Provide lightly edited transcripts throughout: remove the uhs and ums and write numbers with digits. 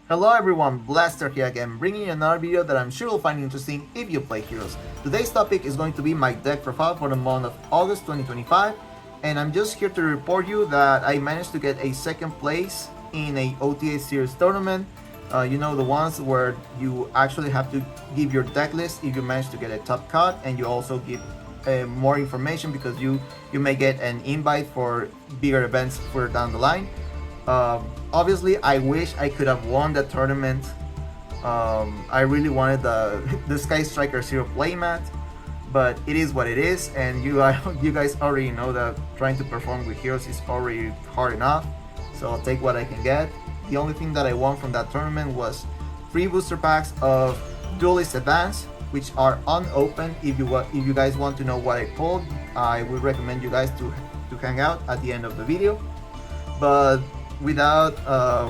Hello everyone, Blaster here again, bringing you another video that I'm sure you'll find interesting if you play Heroes. Today's topic is going to be my deck profile for the month of August 2025, and I'm just here to report you that I managed to get a second place in a OTS series tournament. You know, the ones where you actually have to give your deck list if you manage to get a top cut, and you also give more information because you may get an invite for bigger events further down the line. Obviously, I wish I could have won the tournament. I really wanted the Sky Striker Zero playmat, but it is what it is, and you guys already know that trying to perform with heroes is already hard enough. So I'll take what I can get. The only thing that I won from that tournament was 3 booster packs of Duelist Advance, which are unopened. If you guys want to know what I pulled, I would recommend you guys to hang out at the end of the video. But without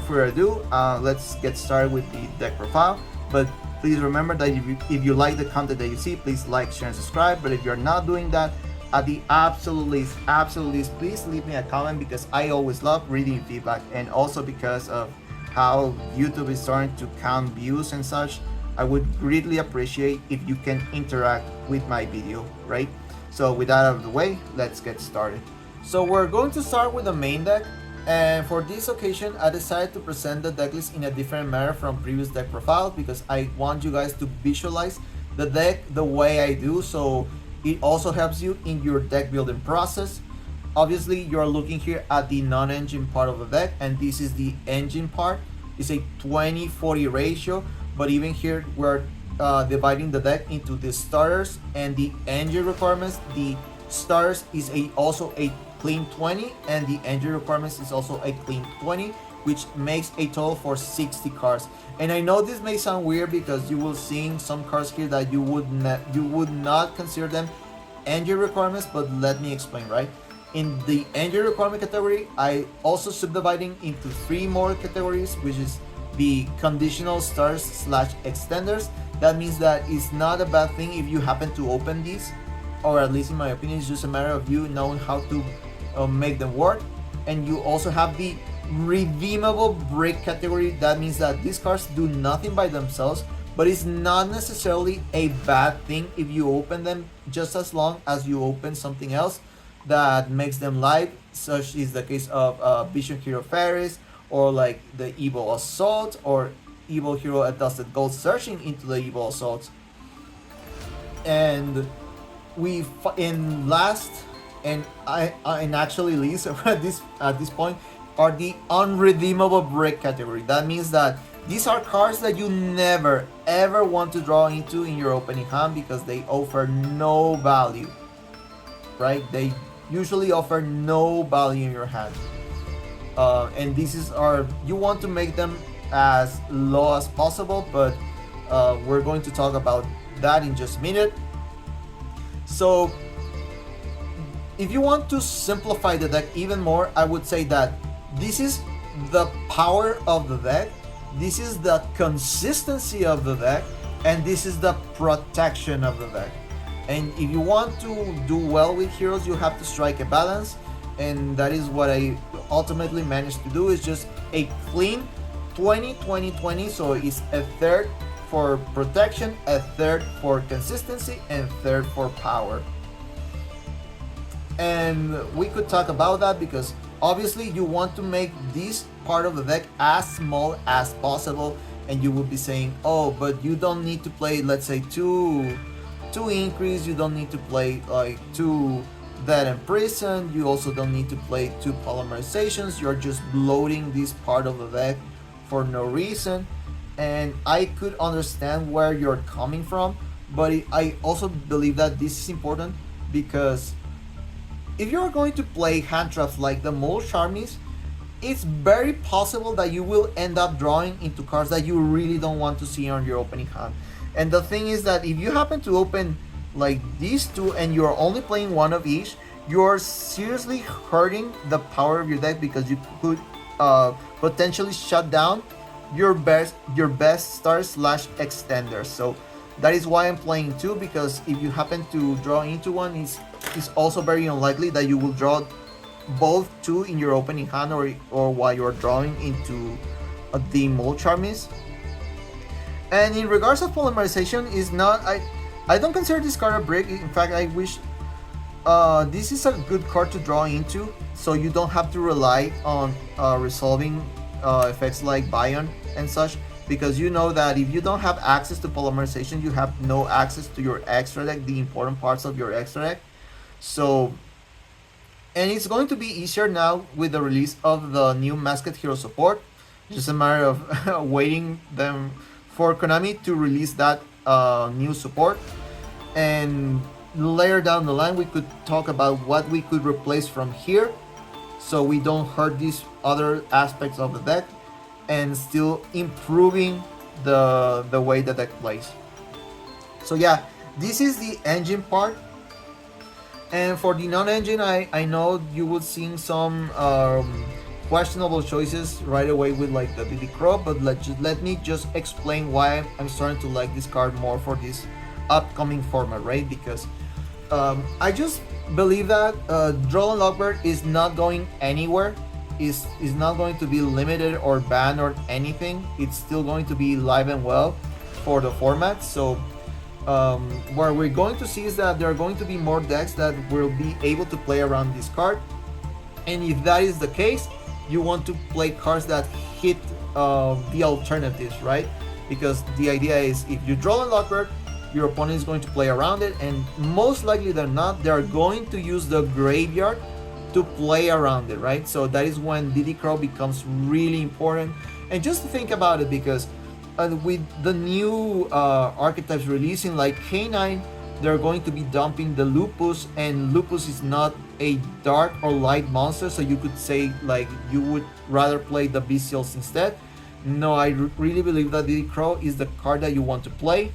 further ado, let's get started with the deck profile. But please remember that if you like the content that you see, please like, share, and subscribe. But if you're not doing that, at the absolute least, please leave me a comment, because I always love reading feedback, and also because of how YouTube is starting to count views and such. I would greatly appreciate if you can interact with my video, right? So with that out of the way, let's get started. So we're going to start with the main deck. And for this occasion, I decided to present the deck list in a different manner from previous deck profiles, because I want you guys to visualize the deck the way I do, so it also helps you in your deck building process. Obviously, you're looking here at the non-engine part of the deck, and this is the engine part. It's a 20-40 ratio, but even here we're dividing the deck into the starters and the engine requirements. The starters is also a clean 20, and the engine requirements is also a clean 20, which makes a total for 60 cards. And I know this may sound weird, because you will see some cards here that you would not consider them engine requirements, but let me explain. Right, in the engine requirement category, I also subdividing into 3 more categories, which is the conditional stars / extenders. That means that it's not a bad thing if you happen to open these, or at least in my opinion, it's just a matter of you knowing how to make them work. And you also have the redeemable brick category. That means that these cards do nothing by themselves, but it's not necessarily a bad thing if you open them, just as long as you open something else that makes them live, such is the case of Vision Hero Ferris, or like the Evil Assault, or Evil Hero Adjusted Gold searching into the Evil Assault. And in last and actually least at this point are the unredeemable brick category. That means that these are cards that you never ever want to draw into in your opening hand, because they offer no value, right? They usually offer no value in your hand, and you want to make them as low as possible, but we're going to talk about that in just a minute. So if you want to simplify the deck even more, I would say that this is the power of the deck, this is the consistency of the deck, and this is the protection of the deck. And if you want to do well with heroes, you have to strike a balance, and that is what I ultimately managed to do. Is just a clean 20-20-20, so it's a third for protection, a third for consistency, and third for power. And we could talk about that, because obviously you want to make this part of the deck as small as possible, and you would be saying, oh, but you don't need to play, let's say, two increase, you don't need to play like 2 Dead and Prison, you also don't need to play 2 Polymerizations, you're just bloating this part of the deck for no reason. And I could understand where you're coming from, but I also believe that this is important, because if you're going to play hand traps like the Mole Charmies, it's very possible that you will end up drawing into cards that you really don't want to see on your opening hand. And the thing is that if you happen to open like these 2 and you're only playing 1 of each, you're seriously hurting the power of your deck, because you could potentially shut down your best stars / extenders. So that is why I'm playing 2, because if you happen to draw into 1, it's also very unlikely that you will draw both 2 in your opening hand, or while you're drawing into the mold charmis. And in regards of polymerization, is not I don't consider this card a brick. In fact, I wish this is a good card to draw into, so you don't have to rely on resolving effects like Bion and such, because you know that if you don't have access to polymerization, you have no access to your extra deck, the important parts of your extra deck. So, and it's going to be easier now with the release of the new Masked Hero support. Just a matter of waiting them for Konami to release that new support, and later down the line we could talk about what we could replace from here, so we don't hurt these other aspects of the deck and still improving the way the deck plays. So yeah, this is the engine part. And for the non-engine, I know you would see some questionable choices right away with like the DD Crow, but let me just explain why I'm starting to like this card more for this upcoming format, right? Because I just believe that Droll and Lockbird is not going anywhere, is not going to be limited or banned or anything. It's still going to be live and well for the format. So what we're going to see is that there are going to be more decks that will be able to play around this card. And if that is the case, you want to play cards that hit the alternatives, right? Because the idea is if you draw a Lockbird, your opponent is going to play around it, and most likely than not, they are going to use the graveyard to play around it, right? So that is when DD Crow becomes really important. And just to think about it, because with the new archetypes releasing like K9, they're going to be dumping the Lupus, and Lupus is not a dark or light monster, so you could say like you would rather play the Bestials instead. No, I really believe that DD Crow is the card that you want to play,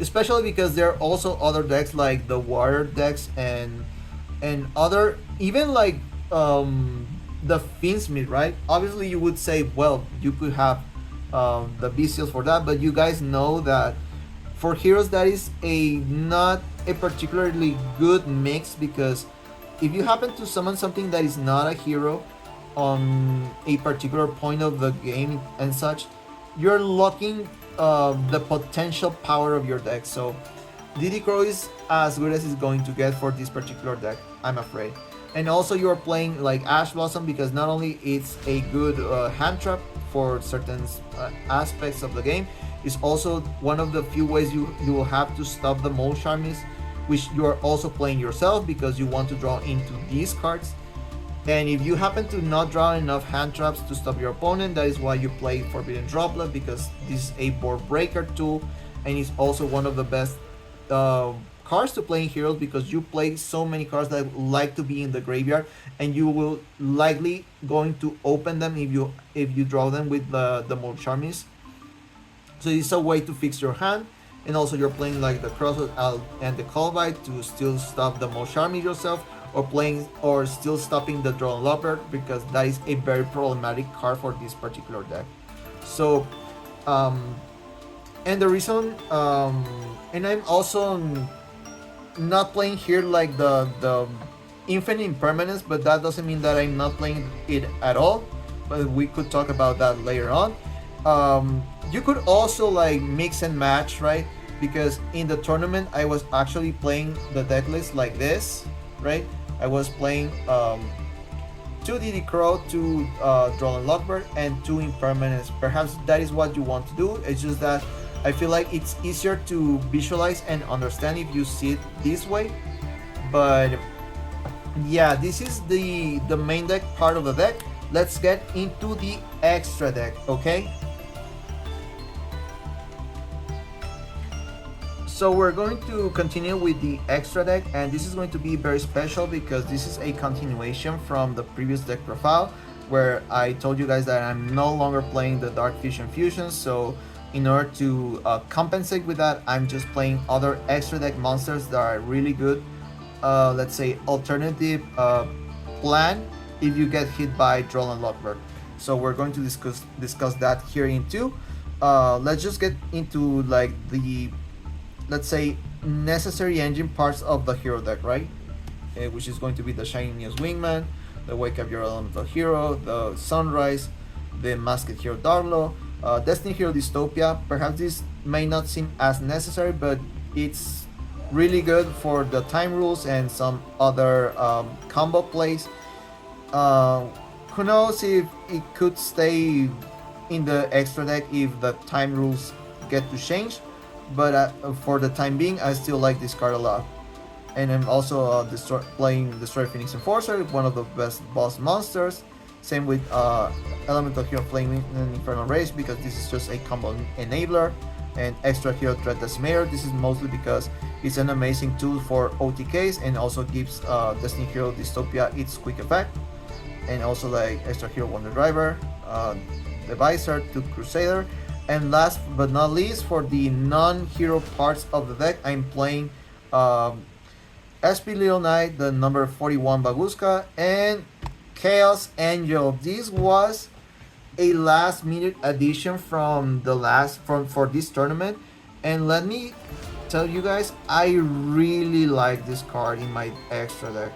especially because there are also other decks like the water decks and other, even like the Finsmith, right? Obviously you would say, well, you could have the Bestials for that, but you guys know that for heroes that is not a particularly good mix, because if you happen to summon something that is not a hero on a particular point of the game and such, you're locking the potential power of your deck. So DD Crow is as good as it's going to get for this particular deck, I'm afraid. And also you're playing like Ash Blossom, because not only it's a good hand trap for certain aspects of the game, it's also one of the few ways you will have to stop the Mole Charmis, which you are also playing yourself because you want to draw into these cards. And if you happen to not draw enough hand traps to stop your opponent, that is why you play Forbidden Droplet, because this is a board breaker tool, and it's also one of the best cards to play in Heroes, because you play so many cards that like to be in the graveyard, and you will likely going to open them if you draw them with the Mold Charmis. So it's a way to fix your hand, and also you're playing like the Crossroad and the Callbite to still stop the Mold Charmis yourself, or playing or still stopping the Drone Lover, because that is a very problematic card for this particular deck. So and the reason and I'm also not playing here like the Infinite Impermanence, but that doesn't mean that I'm not playing it at all, but we could talk about that later on. You could also like mix and match, right? Because in the tournament I was actually playing the deck list like this, right? I was playing 2 DD Crow, 2 Droll and Lockbird, and 2 Impermanence. Perhaps that is what you want to do. It's just that I feel like it's easier to visualize and understand if you see it this way. But yeah, this is the main deck part of the deck. Let's get into the extra deck, okay? So we're going to continue with the extra deck, and this is going to be very special because this is a continuation from the previous deck profile, where I told you guys that I'm no longer playing the Dark Fusion Fusions. So in order to compensate with that, I'm just playing other extra deck monsters that are really good. Let's say alternative plan if you get hit by Droll and Lockbird. So we're going to discuss that here in two. Let's just get into like the, let's say, necessary engine parts of the hero deck, right? Which is going to be the Shiny Neos Wingman, the Wake Up Your Elemental Hero, the Sunrise, the Masked Hero Darlo, Destiny Hero Dystopia. Perhaps this may not seem as necessary, but it's really good for the time rules and some other combo plays. Uh, who knows if it could stay in the extra deck if the time rules get to change, but for the time being, I still like this card a lot. And I'm also playing Destroy Phoenix Enforcer, one of the best boss monsters. Same with Elemental Hero Flame and Infernal Rage, because this is just a combo enabler. And Extra Hero Threat Decimator, this is mostly because it's an amazing tool for OTKs and also gives Destiny Hero Dystopia its quick effect. And also like Extra Hero Wonder Driver, Devicer to Crusader. And last but not least, for the non-hero parts of the deck, I'm playing SP Little Knight, the number 41 Baguska, and Chaos Angel. This was a last minute addition from for this tournament, and let me tell you guys, I really like this card in my extra deck.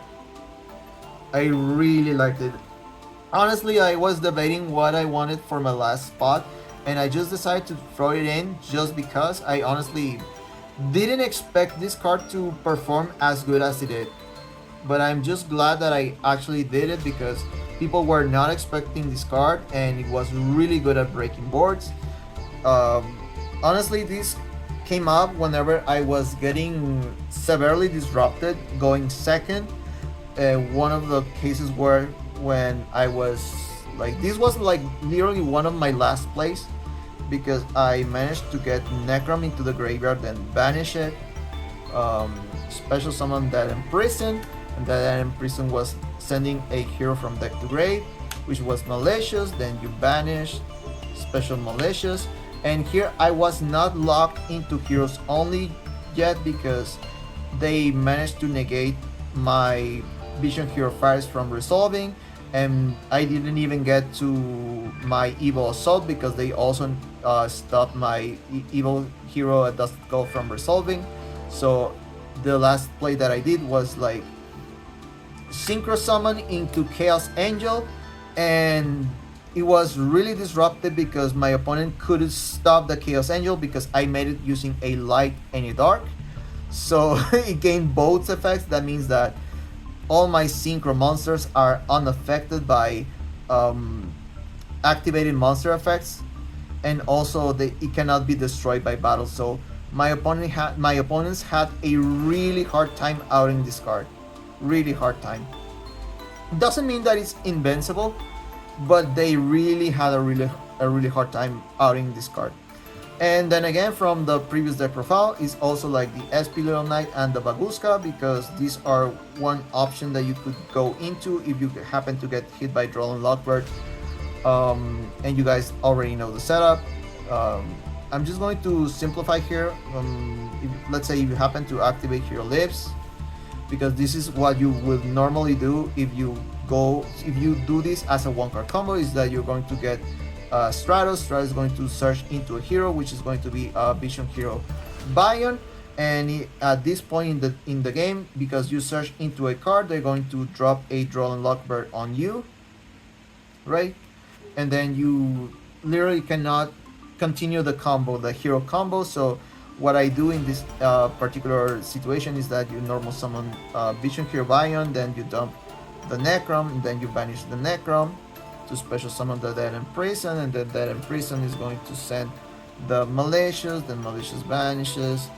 I really liked it. Honestly, I was debating what I wanted for my last spot, and I just decided to throw it in just because I honestly didn't expect this card to perform as good as it did. But I'm just glad that I actually did it, because people were not expecting this card and it was really good at breaking boards. Honestly, this came up whenever I was getting severely disrupted going second. One of the cases were when I was like, this was like literally one of my last plays, because I managed to get Necrom into the graveyard, then banish it, special summon that Imprison, and that Imprison was sending a hero from deck to grave, which was Malicious, then you banish, special Malicious, and here I was not locked into heroes only yet, because they managed to negate my Vision Hero Fires from resolving, and I didn't even get to my Evil Assault because they also stopped my Evil Hero at Dust Gold from resolving. So the last play that I did was like Synchro Summon into Chaos Angel, and it was really disruptive because my opponent couldn't stop the Chaos Angel because I made it using a light and a dark. So it gained both effects. That means that all my synchro monsters are unaffected by activated monster effects, and also it cannot be destroyed by battle. So my opponents had a really hard time outing this card. Really hard time. Doesn't mean that it's invincible, but they really had a really hard time outing this card. And then again, from the previous deck profile is also like the SP Little Knight and the Baguska, because these are one option that you could go into if you happen to get hit by Droll and Lockbird. And you guys already know the setup. I'm just going to simplify here. Let's say if you happen to activate Hero Lips, because this is what you would normally do if you do this as a one card combo, is that you're going to get Stratos. Stratos is going to search into a hero, which is going to be Vision Hero Bion, and at this point in the game, because you search into a card, they're going to drop a Droll and Lockbird on you, right? And then you literally cannot continue the combo, the hero combo. So what I do in this particular situation is that you normal summon Vision Hero Bion, then you dump the Necrom, and then you banish the Necrom to special summon the Dead Imprison, and then Dead Imprison is going to send the Malicious, then Malicious vanishes,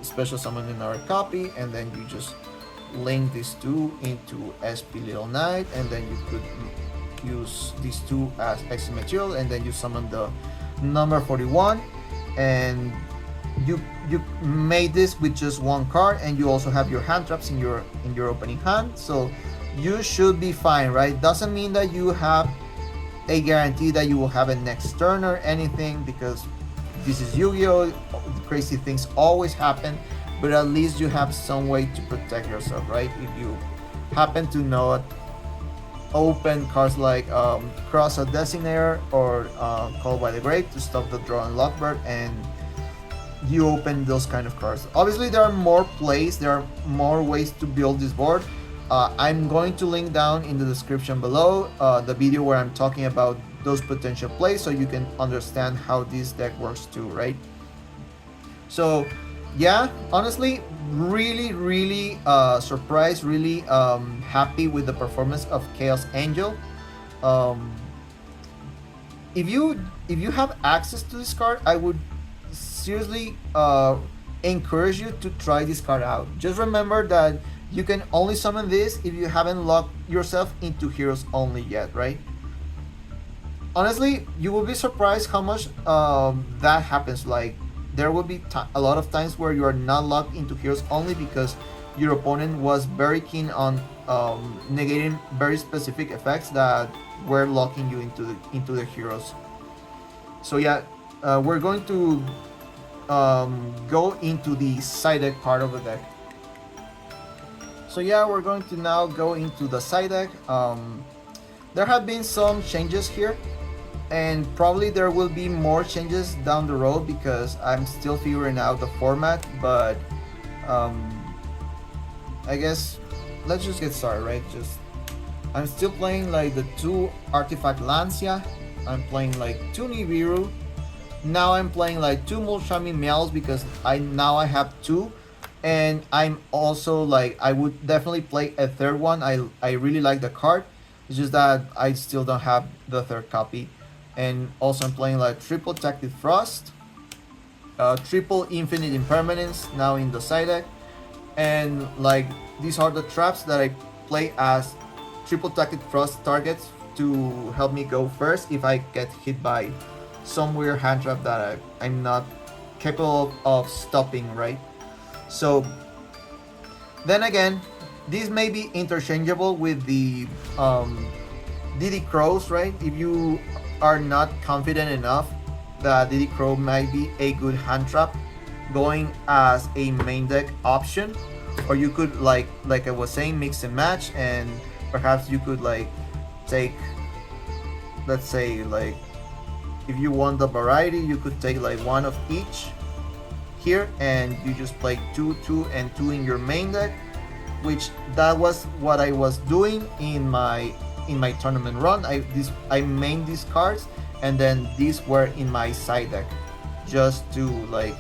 special summon another copy, and then you just link these two into SP Little Knight, and then you could use these two as extra material, and then you summon the number 41, and you made this with just one card, and you also have your hand traps in your opening hand, so you should be fine, right? Doesn't mean that you have a guarantee that you will have a next turn or anything, because this is Yu-Gi-Oh! Crazy things always happen, but at least you have some way to protect yourself, right? If you happen to not open cards like Cross a Designator or Call by the Grave to stop the Droll and Lockbird, and you open those kind of cards. Obviously there are more plays, there are more ways to build this board. I'm going to link down in the description below the video where I'm talking about those potential plays so you can understand how this deck works too, right? So yeah, honestly, really surprised, really happy with the performance of Chaos Angel. um, if you have access to this card, I would seriously encourage you to try this card out. Just remember that you can only summon this if you haven't locked yourself into heroes only yet, right? Honestly, you will be surprised how much that happens. Like, there will be a lot of times where you are not locked into heroes only because your opponent was very keen on negating very specific effects that were locking you into the heroes. So yeah, we're going to go into the side deck part of the deck. So yeah, we're going to now go into the side deck. There have been some changes here, and probably there will be more changes down the road because I'm still figuring out the format. But I guess let's just get started, right? I'm still playing like the 2 artifact Lancia. I'm playing like 2 Nibiru. Now I'm playing like 2 Mulchami Meows because I have 2, and I'm also like, I would definitely play a third one. I really like the card. It's just that I still don't have the third copy. And also I'm playing like triple Tactic Frost, triple Infinite Impermanence now in the side deck, and like these are the traps that I play as triple Tactic Frost targets to help me go first if I get hit by some weird hand trap that I'm not capable of stopping, right? So then again, these may be interchangeable with the Diddy Crows, right? If you are not confident enough that Diddy Crow might be a good hand trap going as a main deck option, or you could like I was saying, mix and match, and perhaps you could like take, let's say, like if you want the variety, you could take like one of each here, and you just play 2, 2, and 2 in your main deck, which that was what I was doing in my tournament run. I mained these cards, and then these were in my side deck, just to like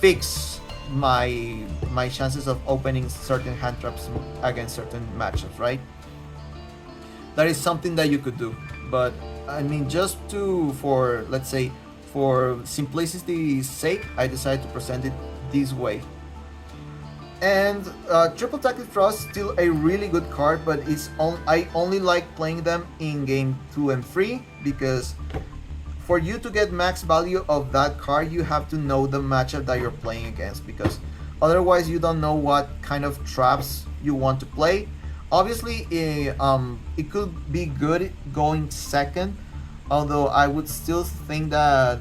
fix my chances of opening certain hand traps against certain matchups, right? That is something that you could do, but I mean, just for let's say for simplicity's sake, I decided to present it this way. And triple Tactic Frost still a really good card, but I only like playing them in game 2 and 3 because for you to get max value of that card, you have to know the matchup that you're playing against, because otherwise you don't know what kind of traps you want to play. Obviously, it could be good going second, although I would still think that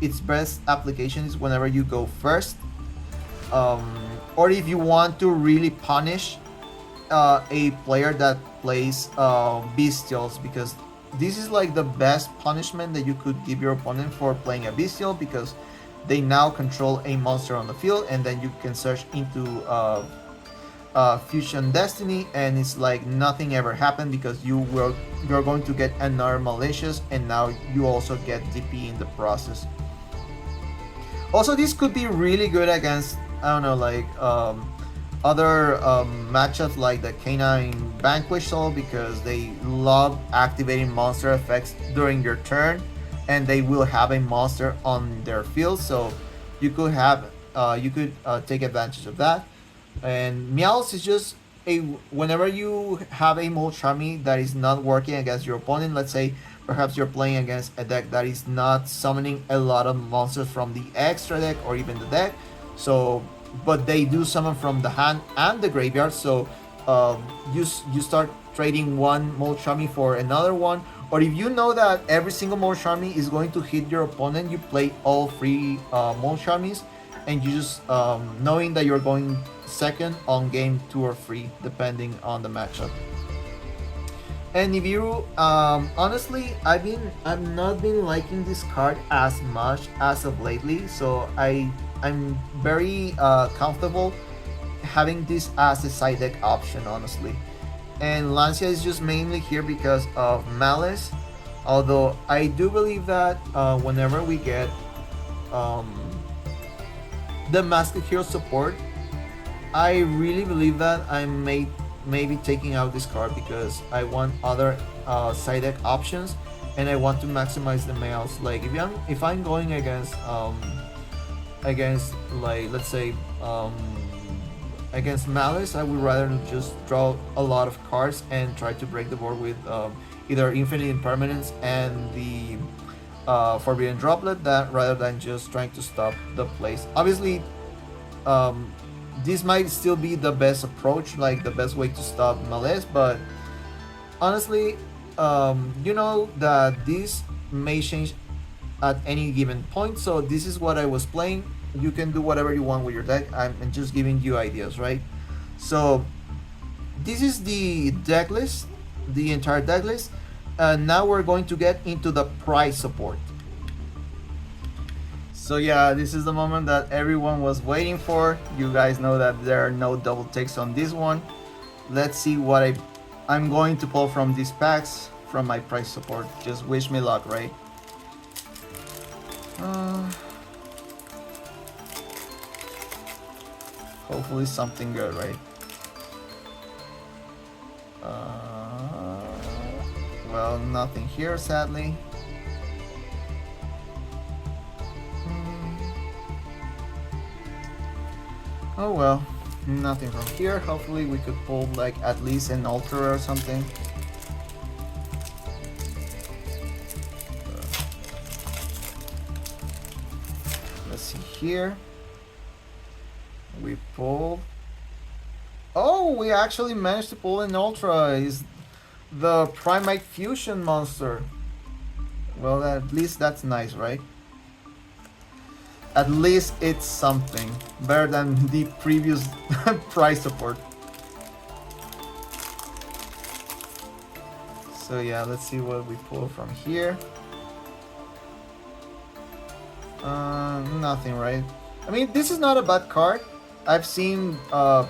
its best application is whenever you go first. Or if you want to really punish a player that plays Bestials, because this is like the best punishment that you could give your opponent for playing a Bestial, because they now control a monster on the field, and then you can search into Fusion Destiny, and it's like nothing ever happened because you're going to get another Malicious, and now you also get DP in the process. Also, this could be really good against, I don't know, like other matchups like the Canine Vanquish Soul, because they love activating monster effects during your turn, and they will have a monster on their field, so you could take advantage of that. And Meows is just whenever you have a Molchami that is not working against your opponent, let's say perhaps you're playing against a deck that is not summoning a lot of monsters from the extra deck or even the deck, so but they do summon from the hand and the graveyard, so you start trading one Molchami for another one, or if you know that every single Molchami is going to hit your opponent, you play all 3 Molchamis, and you just knowing that you're going second on game 2 or 3 depending on the matchup. And Nibiru, honestly, I've not been liking this card as much as of lately, so I'm very comfortable having this as a side deck option, honestly. and Lancia is just mainly here because of Malice. Although I do believe that whenever we get um, the Masked Hero support, I really believe that I may be taking out this card because I want other side deck options, and I want to maximize the males. Like if I'm going against like let's say against Malice, I would rather just draw a lot of cards and try to break the board with either Infinite Impermanence and the Forbidden Droplet, that rather than just trying to stop the plays. Obviously, this might still be the best approach, like the best way to stop Malice, but honestly, you know that this may change at any given point. So this is what I was playing. You can do whatever you want with your deck. I'm just giving you ideas, right? So this is the deck list, the entire deck list. Now we're going to get into the price support. So yeah, this is the moment that everyone was waiting for. You guys know that there are no double takes on this one. Let's see what I'm going to pull from these packs from my price support. Just wish me luck, right? Hopefully something good, right? Well, nothing here, sadly. Oh well, nothing from here. Hopefully we could pull like at least an Ultra or something. Let's see here. We pulled. Oh, we actually managed to pull an Ultra. Is the Primite Fusion monster. Well, at least that's nice, right? At least it's something better than the previous price support. So yeah, let's see what we pull from here. Nothing, right? I mean, this is not a bad card. I've seen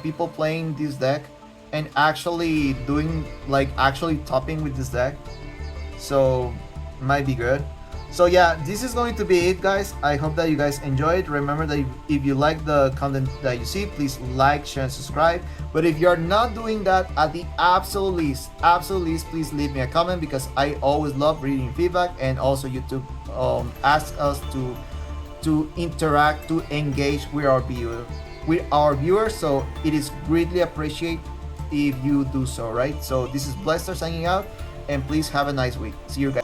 people playing this deck and actually doing like actually topping with this deck, so might be good. So yeah, this is going to be it, guys. I hope that you guys enjoyed. Remember that if you like the content that you see, please like, share, and subscribe. But if you're not doing that, at the absolute least, please leave me a comment, because I always love reading feedback, and also YouTube asks us to interact, to engage with our viewers. So it is greatly appreciated if you do so, right? So this is Blaster signing out, and please have a nice week. See you guys.